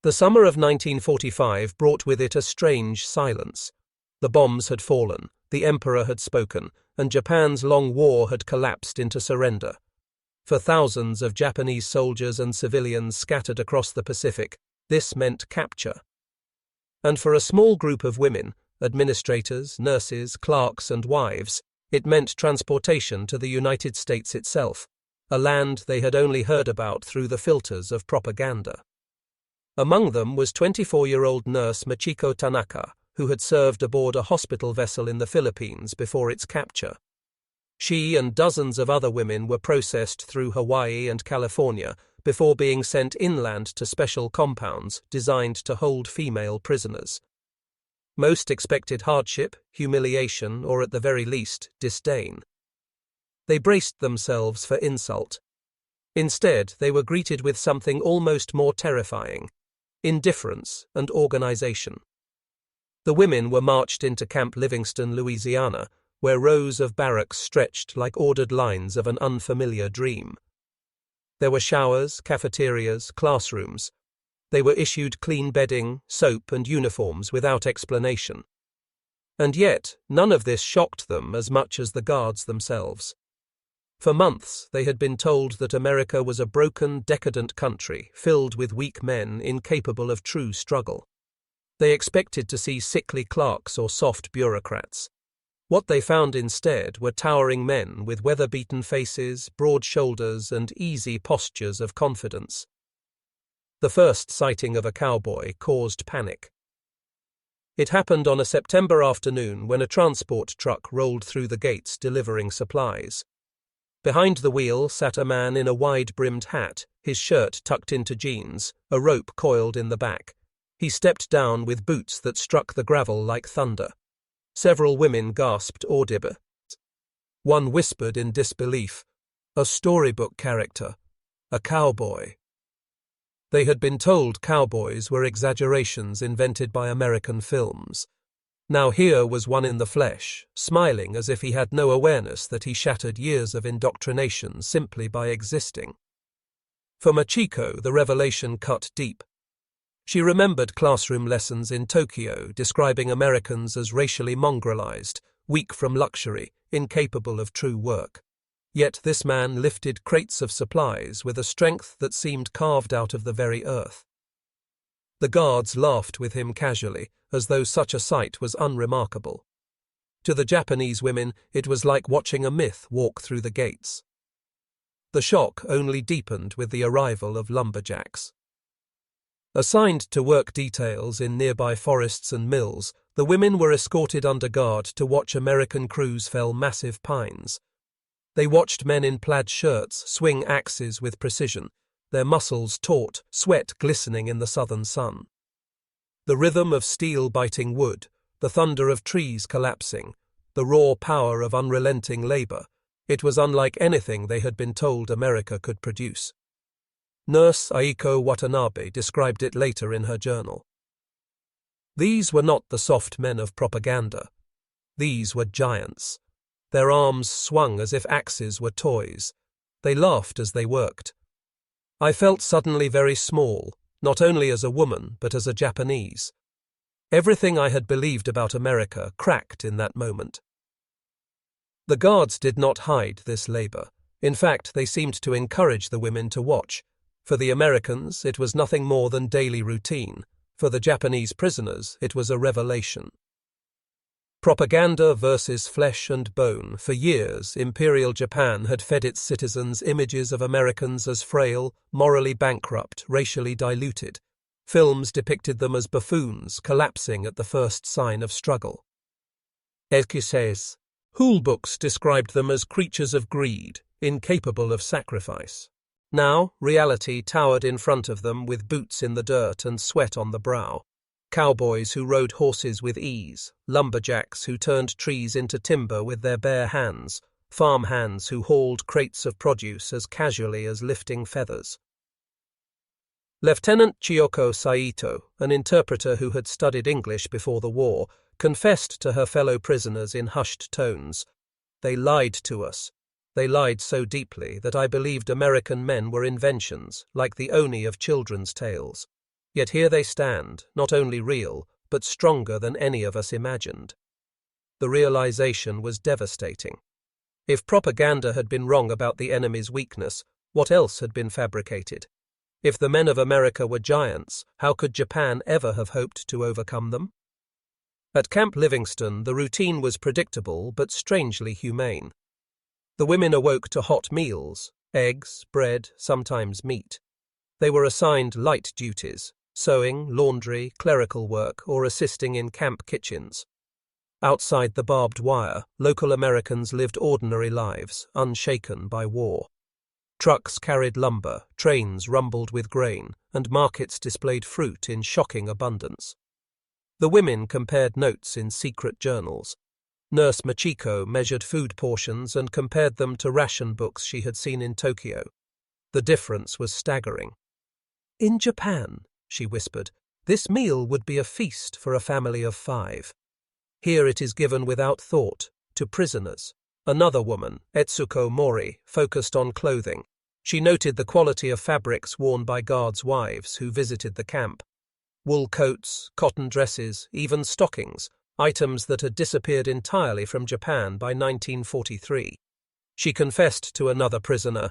The summer of 1945 brought with it a strange silence. The bombs had fallen, the emperor had spoken, and Japan's long war had collapsed into surrender. For thousands of Japanese soldiers and civilians scattered across the Pacific, this meant capture. And for a small group of women, administrators, nurses, clerks, and wives, it meant transportation to the United States itself, a land they had only heard about through the filters of propaganda. Among them was 24-year-old nurse Machiko Tanaka, who had served aboard a hospital vessel in the Philippines before its capture. She and dozens of other women were processed through Hawaii and California before being sent inland to special compounds designed to hold female prisoners. Most expected hardship, humiliation, or at the very least, disdain. They braced themselves for insult. Instead, they were greeted with something almost more terrifying: indifference and organization. The women were marched into Camp Livingston, Louisiana, where rows of barracks stretched like ordered lines of an unfamiliar dream. There were showers, cafeterias, classrooms. They were issued clean bedding, soap, and uniforms without explanation. And yet, none of this shocked them as much as the guards themselves. For months, they had been told that America was a broken, decadent country filled with weak men incapable of true struggle. They expected to see sickly clerks or soft bureaucrats. What they found instead were towering men with weather-beaten faces, broad shoulders, and easy postures of confidence. The first sighting of a cowboy caused panic. It happened on a September afternoon when a transport truck rolled through the gates delivering supplies. Behind the wheel sat a man in a wide-brimmed hat, his shirt tucked into jeans, a rope coiled in the back. He stepped down with boots that struck the gravel like thunder. Several women gasped audibly. One whispered in disbelief, "A storybook character, a cowboy." They had been told cowboys were exaggerations invented by American films. Now here was one in the flesh, smiling as if he had no awareness that he shattered years of indoctrination simply by existing. For Machiko, the revelation cut deep. She remembered classroom lessons in Tokyo describing Americans as racially mongrelized, weak from luxury, incapable of true work. Yet this man lifted crates of supplies with a strength that seemed carved out of the very earth. The guards laughed with him casually, as though such a sight was unremarkable. To the Japanese women, it was like watching a myth walk through the gates. The shock only deepened with the arrival of lumberjacks. Assigned to work details in nearby forests and mills, the women were escorted under guard to watch American crews fell massive pines. They watched men in plaid shirts swing axes with precision, their muscles taut, sweat glistening in the southern sun. The rhythm of steel biting wood, the thunder of trees collapsing, the raw power of unrelenting labor, it was unlike anything they had been told America could produce. Nurse Aiko Watanabe described it later in her journal. These were not the soft men of propaganda. These were giants. Their arms swung as if axes were toys. They laughed as they worked. I felt suddenly very small, not only as a woman, but as a Japanese. Everything I had believed about America cracked in that moment. The guards did not hide this labor. In fact, they seemed to encourage the women to watch. For the Americans, it was nothing more than daily routine. For the Japanese prisoners, it was a revelation. Propaganda versus flesh and bone. For years, Imperial Japan had fed its citizens images of Americans as frail, morally bankrupt, racially diluted. Films depicted them as buffoons, collapsing at the first sign of struggle. Excuses. Hool books described them as creatures of greed, incapable of sacrifice. Now, reality towered in front of them with boots in the dirt and sweat on the brow. Cowboys who rode horses with ease, lumberjacks who turned trees into timber with their bare hands, farm hands who hauled crates of produce as casually as lifting feathers. Lieutenant Chiyoko Saito, an interpreter who had studied English before the war, confessed to her fellow prisoners in hushed tones, "They lied to us. They lied so deeply that I believed American men were inventions, like the Oni of children's tales. Yet here they stand, not only real, but stronger than any of us imagined. The realization was devastating. If propaganda had been wrong about the enemy's weakness, what else had been fabricated? If the men of America were giants, how could Japan ever have hoped to overcome them? At Camp Livingston, the routine was predictable but strangely humane. The women awoke to hot meals, eggs, bread, sometimes meat. They were assigned light duties, sewing, laundry, clerical work, or assisting in camp kitchens. Outside the barbed wire, local Americans lived ordinary lives, unshaken by war. Trucks carried lumber, trains rumbled with grain, and markets displayed fruit in shocking abundance. The women compared notes in secret journals. Nurse Machiko measured food portions and compared them to ration books she had seen in Tokyo. The difference was staggering. "In Japan," she whispered, "this meal would be a feast for a family of 5. Here it is given without thought, to prisoners." Another woman, Etsuko Mori, focused on clothing. She noted the quality of fabrics worn by guards' wives who visited the camp. Wool coats, cotton dresses, even stockings, items that had disappeared entirely from Japan by 1943. She confessed to another prisoner,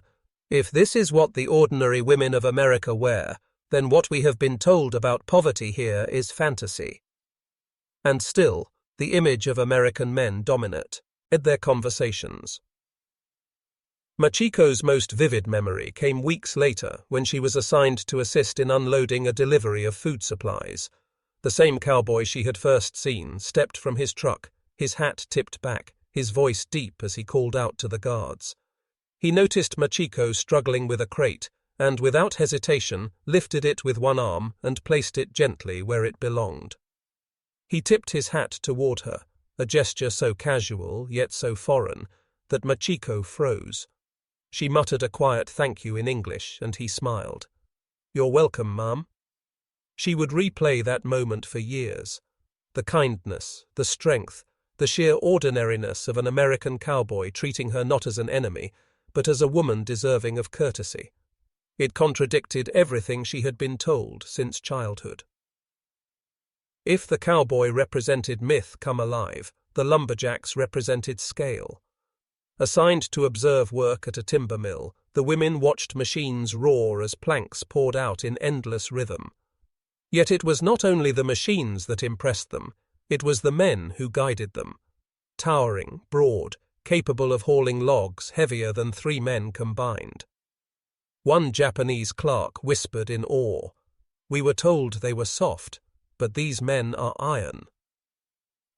"If this is what the ordinary women of America wear, then what we have been told about poverty here is fantasy." And still, the image of American men dominate in their conversations. Machiko's most vivid memory came weeks later when she was assigned to assist in unloading a delivery of food supplies. The same cowboy she had first seen stepped from his truck, his hat tipped back, his voice deep as he called out to the guards. He noticed Machiko struggling with a crate and, without hesitation, lifted it with one arm and placed it gently where it belonged. He tipped his hat toward her, a gesture so casual yet so foreign that Machiko froze. She muttered a quiet thank you in English, and he smiled. "You're welcome, ma'am." She would replay that moment for years. The kindness, the strength, the sheer ordinariness of an American cowboy treating her not as an enemy, but as a woman deserving of courtesy. It contradicted everything she had been told since childhood. If the cowboy represented myth come alive, the lumberjacks represented scale. Assigned to observe work at a timber mill, the women watched machines roar as planks poured out in endless rhythm. Yet it was not only the machines that impressed them, it was the men who guided them. Towering, broad, capable of hauling logs heavier than 3 men combined. One Japanese clerk whispered in awe, "We were told they were soft, but these men are iron."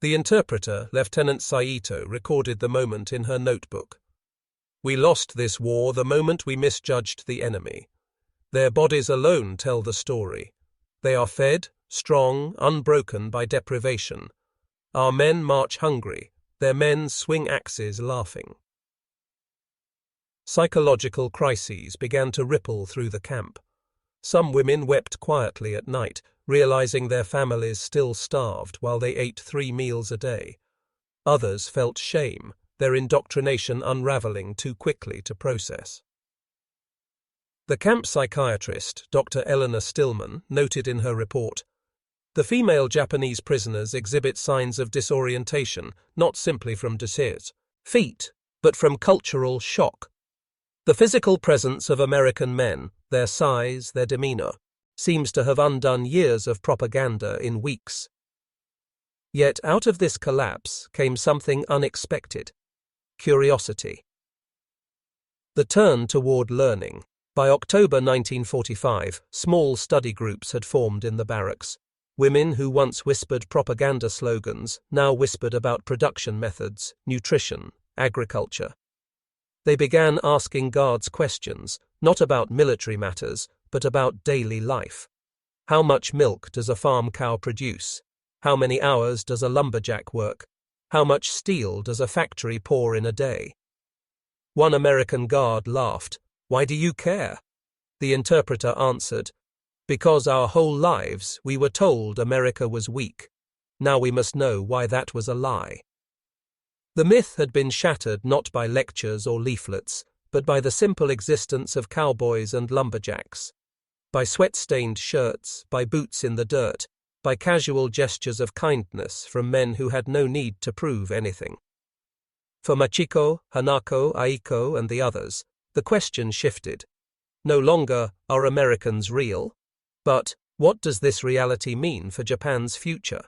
The interpreter, Lieutenant Saito, recorded the moment in her notebook. "We lost this war the moment we misjudged the enemy. Their bodies alone tell the story. They are fed, strong, unbroken by deprivation. Our men march hungry, their men swing axes laughing." Psychological crises began to ripple through the camp. Some women wept quietly at night, realizing their families still starved while they ate 3 meals a day. Others felt shame, their indoctrination unraveling too quickly to process. The camp psychiatrist, Dr. Eleanor Stillman, noted in her report, "The female Japanese prisoners exhibit signs of disorientation, not simply from defeat, but from cultural shock. The physical presence of American men, their size, their demeanor, seems to have undone years of propaganda in weeks." Yet out of this collapse came something unexpected: curiosity. The turn toward learning. By October 1945, small study groups had formed in the barracks. Women who once whispered propaganda slogans now whispered about production methods, nutrition, agriculture. They began asking guards questions, not about military matters, but about daily life. How much milk does a farm cow produce? How many hours does a lumberjack work? How much steel does a factory pour in a day? One American guard laughed. "Why do you care?" The interpreter answered, "Because our whole lives we were told America was weak. Now we must know why that was a lie." The myth had been shattered not by lectures or leaflets, but by the simple existence of cowboys and lumberjacks. by sweat-stained shirts, by boots in the dirt, by casual gestures of kindness from men who had no need to prove anything. For Machiko, Hanako, Aiko, and the others, the question shifted. No longer, are Americans real? But, what does this reality mean for Japan's future?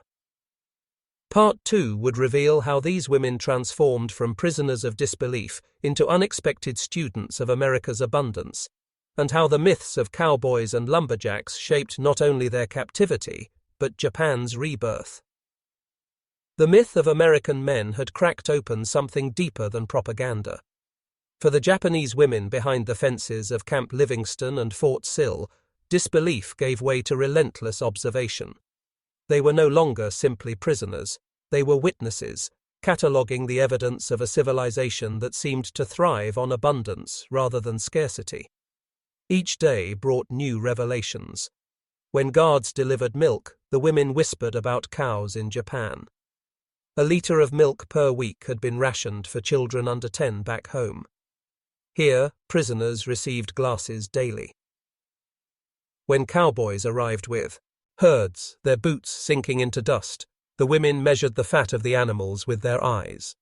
Part 2 would reveal how these women transformed from prisoners of disbelief into unexpected students of America's abundance, and how the myths of cowboys and lumberjacks shaped not only their captivity, but Japan's rebirth. The myth of American men had cracked open something deeper than propaganda. For the Japanese women behind the fences of Camp Livingston and Fort Sill, disbelief gave way to relentless observation. They were no longer simply prisoners, they were witnesses, cataloguing the evidence of a civilization that seemed to thrive on abundance rather than scarcity. Each day brought new revelations. When guards delivered milk, the women whispered about cows in Japan. A liter of milk per week had been rationed for children under 10 back home. Here, prisoners received glasses daily. When cowboys arrived with herds, their boots sinking into dust, the women measured the fat of the animals with their eyes.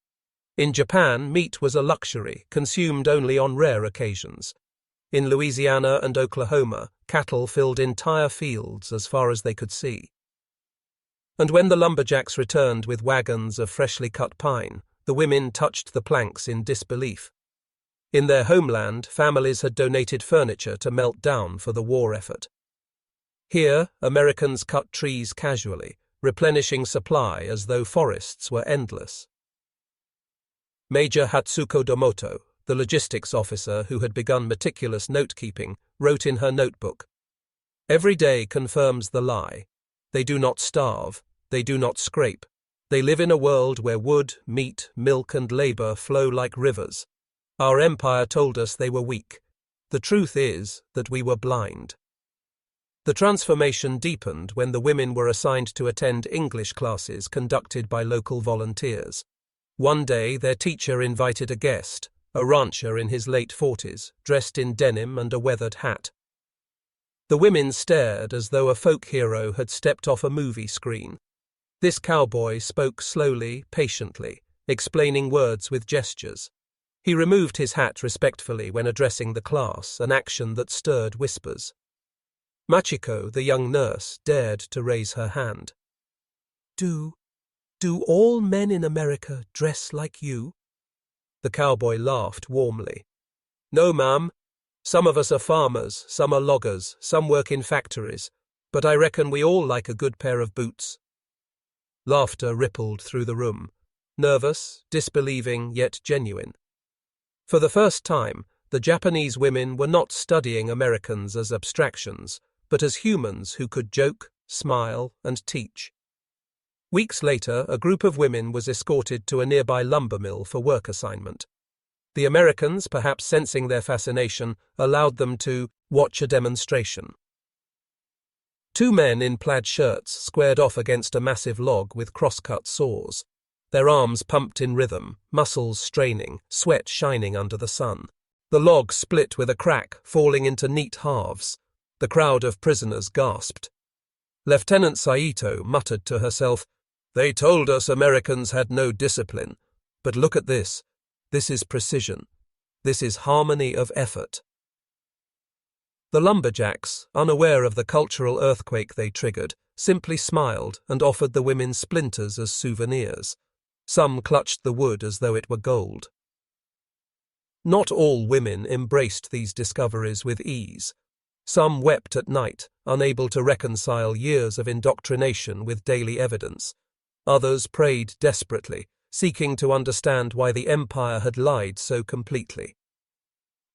In Japan, meat was a luxury, consumed only on rare occasions. In Louisiana and Oklahoma, cattle filled entire fields as far as they could see. And when the lumberjacks returned with wagons of freshly cut pine, the women touched the planks in disbelief. In their homeland, families had donated furniture to melt down for the war effort. Here, Americans cut trees casually, replenishing supply as though forests were endless. Major Hatsuko Domoto, the logistics officer who had begun meticulous note-keeping, wrote in her notebook, "Every day confirms the lie. They do not starve, they do not scrape. They live in a world where wood, meat, milk, and labor flow like rivers. Our empire told us they were weak. The truth is that we were blind." The transformation deepened when the women were assigned to attend English classes conducted by local volunteers. One day, their teacher invited a guest, a rancher in his late 40s, dressed in denim and a weathered hat. The women stared as though a folk hero had stepped off a movie screen. This cowboy spoke slowly, patiently, explaining words with gestures. He removed his hat respectfully when addressing the class, an action that stirred whispers. Machiko, the young nurse, dared to raise her hand. Do all men in America dress like you?" The cowboy laughed warmly. "No, ma'am. Some of us are farmers, some are loggers, some work in factories, but I reckon we all like a good pair of boots." Laughter rippled through the room, nervous, disbelieving, yet genuine. For the first time, the Japanese women were not studying Americans as abstractions, but as humans who could joke, smile, and teach. Weeks later, a group of women was escorted to a nearby lumber mill for work assignment. The Americans, perhaps sensing their fascination, allowed them to watch a demonstration. Two men in plaid shirts squared off against a massive log with cross-cut saws. Their arms pumped in rhythm, muscles straining, sweat shining under the sun. The log split with a crack, falling into neat halves. The crowd of prisoners gasped. Lieutenant Saito muttered to herself, "They told us Americans had no discipline. But look at this. This is precision. This is harmony of effort." The lumberjacks, unaware of the cultural earthquake they triggered, simply smiled and offered the women splinters as souvenirs. Some clutched the wood as though it were gold. Not all women embraced these discoveries with ease. Some wept at night, unable to reconcile years of indoctrination with daily evidence. Others prayed desperately, seeking to understand why the empire had lied so completely.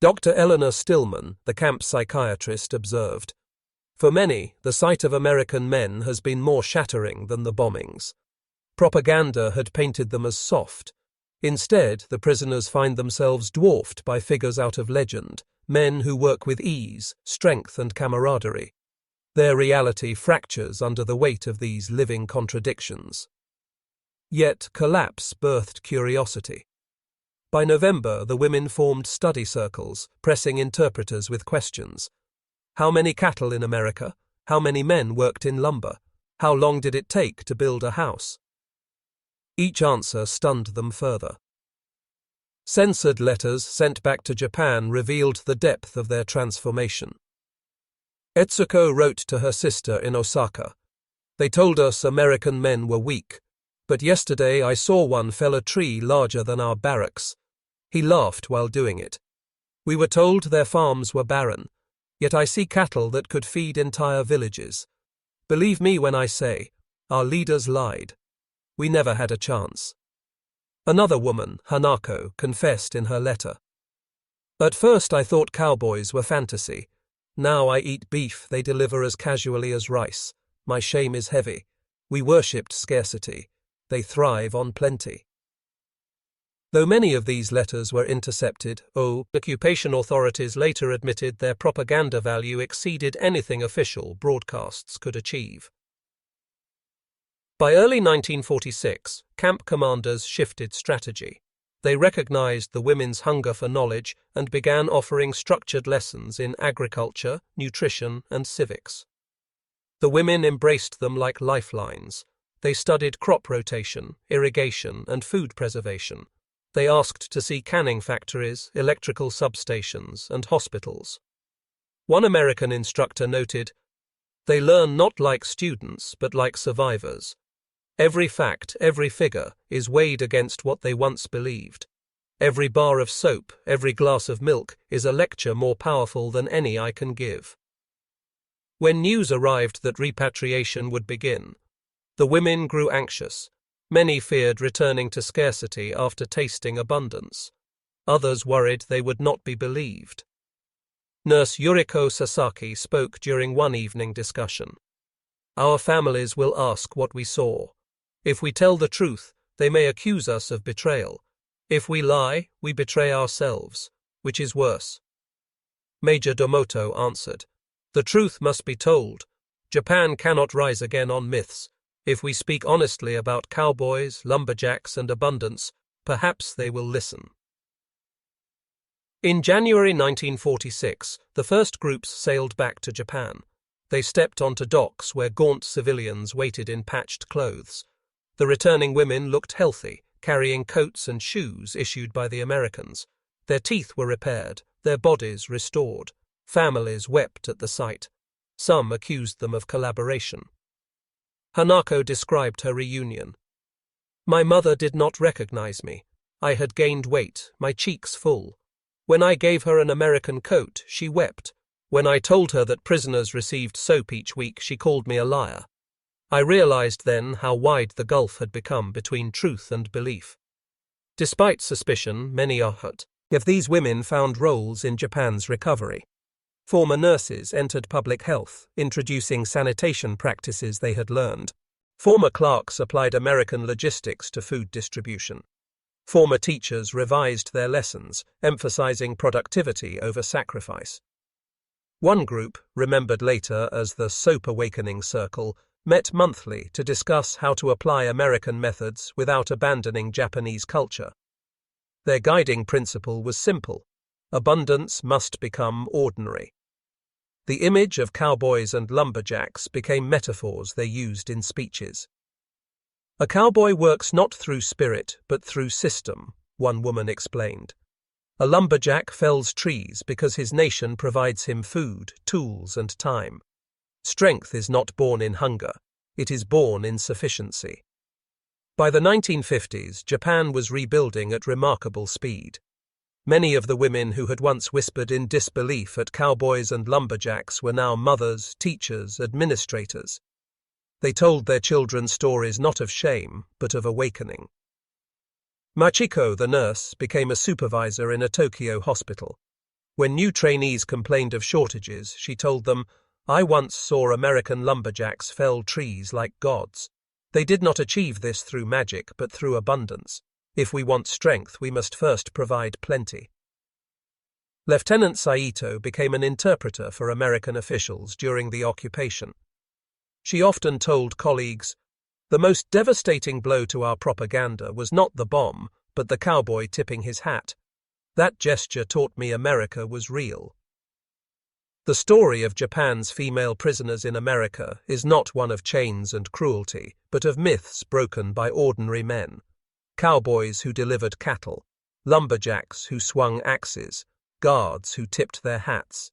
Dr. Eleanor Stillman, the camp psychiatrist, observed, "For many, the sight of American men has been more shattering than the bombings. Propaganda had painted them as soft. Instead, the prisoners find themselves dwarfed by figures out of legend, men who work with ease, strength, and camaraderie. Their reality fractures under the weight of these living contradictions." Yet collapse birthed curiosity. By November, the women formed study circles, pressing interpreters with questions. How many cattle in America? How many men worked in lumber? How long did it take to build a house? Each answer stunned them further. Censored letters sent back to Japan revealed the depth of their transformation. Etsuko wrote to her sister in Osaka. They told us American men were weak, but yesterday I saw one fell a tree larger than our barracks. He laughed while doing it. We were told their farms were barren, yet I see cattle that could feed entire villages. Believe me when I say, our leaders lied. We never had a chance. Another woman, Hanako, confessed in her letter. At first I thought cowboys were fantasy. Now I eat beef they deliver as casually as rice. My shame is heavy. We worshipped scarcity. They thrive on plenty. Though many of these letters were intercepted, occupation authorities later admitted their propaganda value exceeded anything official broadcasts could achieve. By early 1946, camp commanders shifted strategy. They recognized the women's hunger for knowledge and began offering structured lessons in agriculture, nutrition, and civics. The women embraced them like lifelines. They studied crop rotation, irrigation, and food preservation. They asked to see canning factories, electrical substations, and hospitals. One American instructor noted, "They learn not like students, but like survivors. Every fact, every figure, is weighed against what they once believed. Every bar of soap, every glass of milk, is a lecture more powerful than any I can give." When news arrived that repatriation would begin, the women grew anxious. Many feared returning to scarcity after tasting abundance. Others worried they would not be believed. Nurse Yuriko Sasaki spoke during one evening discussion. "Our families will ask what we saw. If we tell the truth, they may accuse us of betrayal. If we lie, we betray ourselves. Which is worse?" Major Domoto answered, "The truth must be told. Japan cannot rise again on myths. If we speak honestly about cowboys, lumberjacks, and abundance, perhaps they will listen." In January 1946, the first groups sailed back to Japan. They stepped onto docks where gaunt civilians waited in patched clothes. The returning women looked healthy, carrying coats and shoes issued by the Americans. Their teeth were repaired, their bodies restored. Families wept at the sight. Some accused them of collaboration. Hanako described her reunion. "My mother did not recognize me. I had gained weight, my cheeks full. When I gave her an American coat, she wept. When I told her that prisoners received soap each week, she called me a liar. I realized then how wide the gulf had become between truth and belief." Despite suspicion, many are hurt. If these women found roles in Japan's recovery. Former nurses entered public health, introducing sanitation practices they had learned. Former clerks applied American logistics to food distribution. Former teachers revised their lessons, emphasizing productivity over sacrifice. One group, remembered later as the Soap Awakening Circle, met monthly to discuss how to apply American methods without abandoning Japanese culture. Their guiding principle was simple: abundance must become ordinary. The image of cowboys and lumberjacks became metaphors they used in speeches. "A cowboy works not through spirit, but through system," one woman explained. "A lumberjack fells trees because his nation provides him food, tools, and time. Strength is not born in hunger, it is born in sufficiency." By the 1950s, Japan was rebuilding at remarkable speed. Many of the women who had once whispered in disbelief at cowboys and lumberjacks were now mothers, teachers, administrators. They told their children stories not of shame, but of awakening. Machiko, the nurse, became a supervisor in a Tokyo hospital. When new trainees complained of shortages, she told them, "I once saw American lumberjacks fell trees like gods. They did not achieve this through magic, but through abundance. If we want strength, we must first provide plenty." Lieutenant Saito became an interpreter for American officials during the occupation. She often told colleagues, "The most devastating blow to our propaganda was not the bomb, but the cowboy tipping his hat. That gesture taught me America was real." The story of Japan's female prisoners in America is not one of chains and cruelty, but of myths broken by ordinary men. Cowboys who delivered cattle, lumberjacks who swung axes, guards who tipped their hats.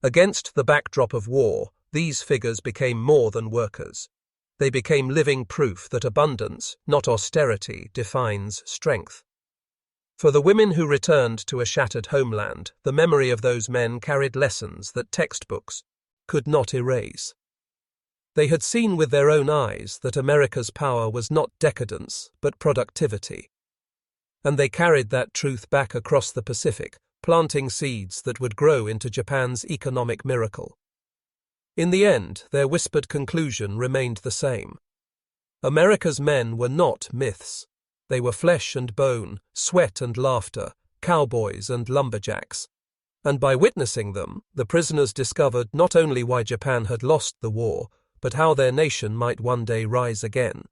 Against the backdrop of war, these figures became more than workers. They became living proof that abundance, not austerity, defines strength. For the women who returned to a shattered homeland, the memory of those men carried lessons that textbooks could not erase. They had seen with their own eyes that America's power was not decadence, but productivity. And they carried that truth back across the Pacific, planting seeds that would grow into Japan's economic miracle. In the end, their whispered conclusion remained the same. America's men were not myths. They were flesh and bone, sweat and laughter, cowboys and lumberjacks. And by witnessing them, the prisoners discovered not only why Japan had lost the war, but how their nation might one day rise again.